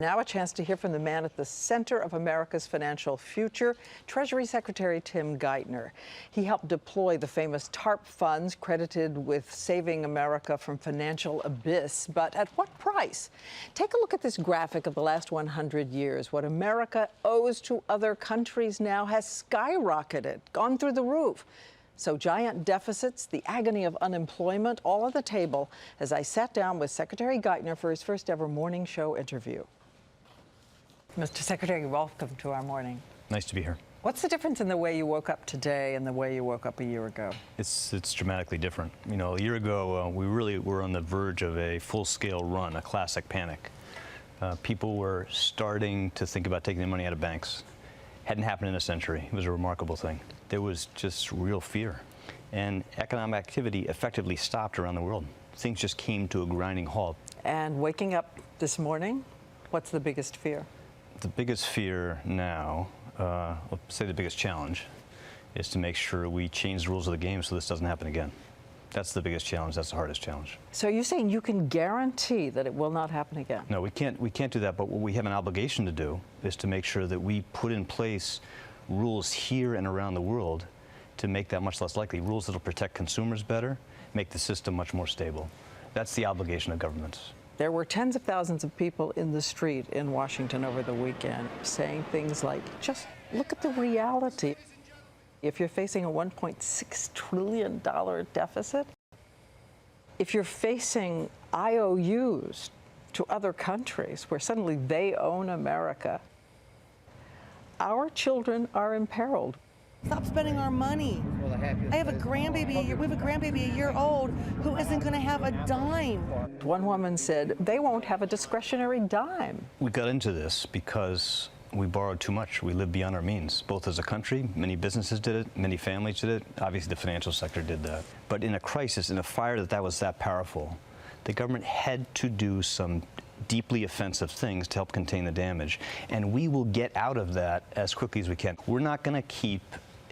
Now a chance to hear from the man at the center of America's financial future, Treasury Secretary Tim Geithner. He helped deploy the famous TARP funds credited with saving America from financial abyss. But at what price? Take a look at this graphic of the last 100 years. What America owes to other countries now has skyrocketed, gone through the roof. So giant deficits, the agony of unemployment, all on the table as I sat down with Secretary Geithner for his first ever morning show interview. Mr. Secretary, welcome to our morning. Nice to be here. What's the difference in the way you woke up today and the way you woke up a year ago? It's dramatically different. You know, a year ago, we really were on the verge of a full-scale run, a classic panic. People were starting to think about taking their money out of banks. Hadn't happened in a century. It was a remarkable thing. There was just real fear. And economic activity effectively stopped around the world. Things just came to a grinding halt. And waking up this morning, what's the biggest fear? The biggest fear now, let's say the biggest challenge, is to make sure we change the rules of the game so this doesn't happen again. That's the biggest challenge. That's the hardest challenge. So you're saying you can guarantee that it will not happen again? No, we can't do that, but what we have an obligation to do is to make sure that we put in place rules here and around the world to make that much less likely. Rules that will protect consumers better, make the system much more stable. That's the obligation of governments. There were tens of thousands of people in the street in Washington over the weekend saying things like, just look at the reality. If you're facing a $1.6 trillion deficit, if you're facing IOUs to other countries where suddenly they own America, our children are imperiled. Stop spending our money. I have a grandbaby, we have a grandbaby a year old who isn't going to have a dime. One woman said they won't have a discretionary dime. We got into this because we borrowed too much. We lived beyond our means, both as a country. Many businesses did it, many families did it. Obviously, the financial sector did that. But in a crisis, in a fire that was that powerful, the government had to do some deeply offensive things to help contain the damage. And we will get out of that as quickly as we can. We're not going to keep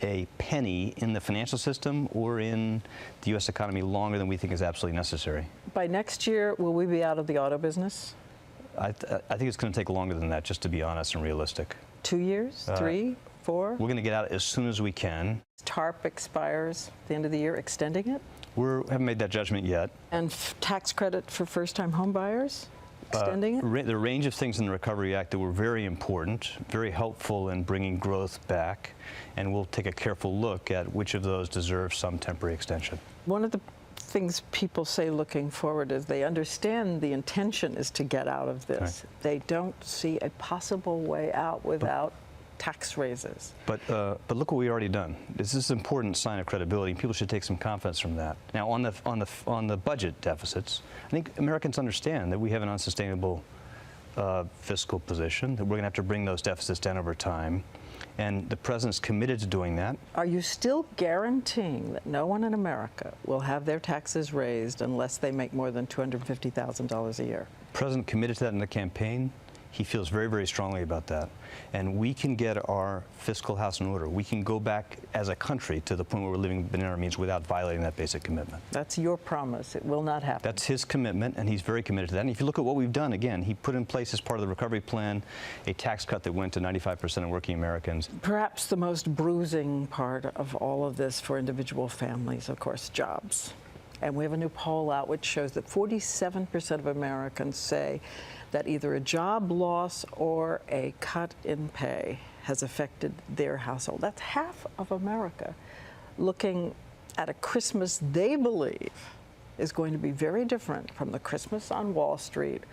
a penny in the financial system or in the U.S. economy longer than we think is absolutely necessary. By next year, will we be out of the auto business? I think it's going to take longer than that, just to be honest and realistic. 2 years? 3? 4? We're going to get out as soon as we can. TARP expires at the end of the year, extending it? We haven't made that judgment yet. And tax credit for first-time home buyers? Extending it? The range of things in the Recovery Act that were very important, very helpful in bringing growth back, and we'll take a careful look at which of those deserve some temporary extension. One of the things people say looking forward is they understand the intention is to get out of this. Right. They don't see a possible way out without tax raises. But look what we've already done. This is an important sign of credibility. People should take some confidence from that. Now, on the budget deficits, I think Americans understand that we have an unsustainable fiscal position, that we're going to have to bring those deficits down over time. And the president's committed to doing that. Are you still guaranteeing that no one in America will have their taxes raised unless they make more than $250,000 a year? The president committed to that in the campaign. He feels very, very strongly about that. And we can get our fiscal house in order. We can go back as a country to the point where we're living within our means without violating that basic commitment. That's your promise. It will not happen. That's his commitment, and he's very committed to that. And if you look at what we've done, again, he put in place as part of the recovery plan a tax cut that went to 95% of working Americans. Perhaps the most bruising part of all of this for individual families, of course, jobs. And we have a new poll out which shows that 47% of Americans say that either a job loss or a cut in pay has affected their household. That's half of America looking at a Christmas they believe is going to be very different from the Christmas on Wall Street,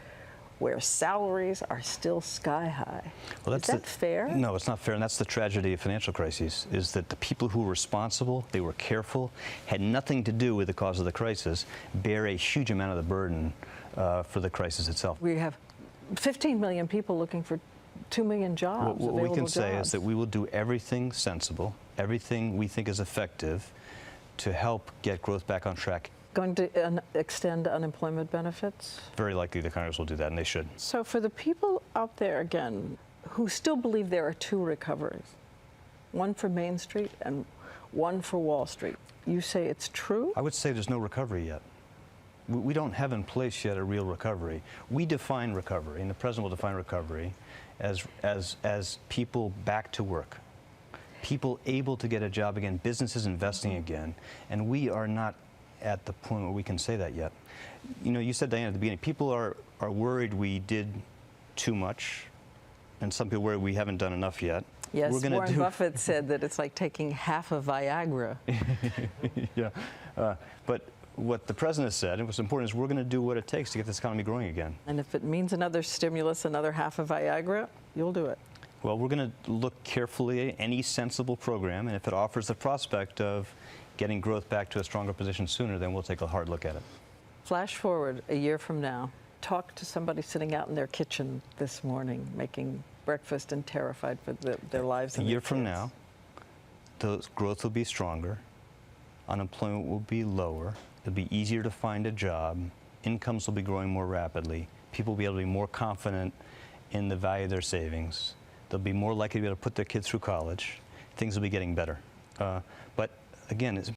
where salaries are still sky high. Well, is that fair? No, it's not fair, and that's the tragedy of financial crises, is that the people who were responsible, they were careful, had nothing to do with the cause of the crisis, bear a huge amount of the burden for the crisis itself. We have 15 million people looking for 2 million jobs. What we can say is that we will do everything sensible, everything we think is effective to help get growth back on track. Going to extend unemployment benefits? Very likely the Congress will do that, and they should. So for the people out there, again, who still believe there are 2 recoveries, one for Main Street and one for Wall Street, you say it's true? I would say there's no recovery yet. We don't have in place yet a real recovery. We define recovery, and the president will define recovery as people back to work, people able to get a job again, businesses investing again, and we are not at the point where we can say that yet. You know, you said, Diana, at the beginning, people are worried we did too much, and some people worry we haven't done enough yet. Yes, Warren Buffett said that it's like taking half of Viagra. Yeah, but what the president said, and what's important, is we're going to do what it takes to get this economy growing again. And if it means another stimulus, another half of Viagra, you'll do it. Well, we're going to look carefully at any sensible program, and if it offers the prospect of getting growth back to a stronger position sooner, then we'll take a hard look at it. Flash forward a year from now. Talk to somebody sitting out in their kitchen this morning, making breakfast and terrified for their lives. A year from now, the growth will be stronger, unemployment will be lower, it'll be easier to find a job, incomes will be growing more rapidly, people will be able to be more confident in the value of their savings, they'll be more likely to be able to put their kids through college, things will be getting better. But again, it's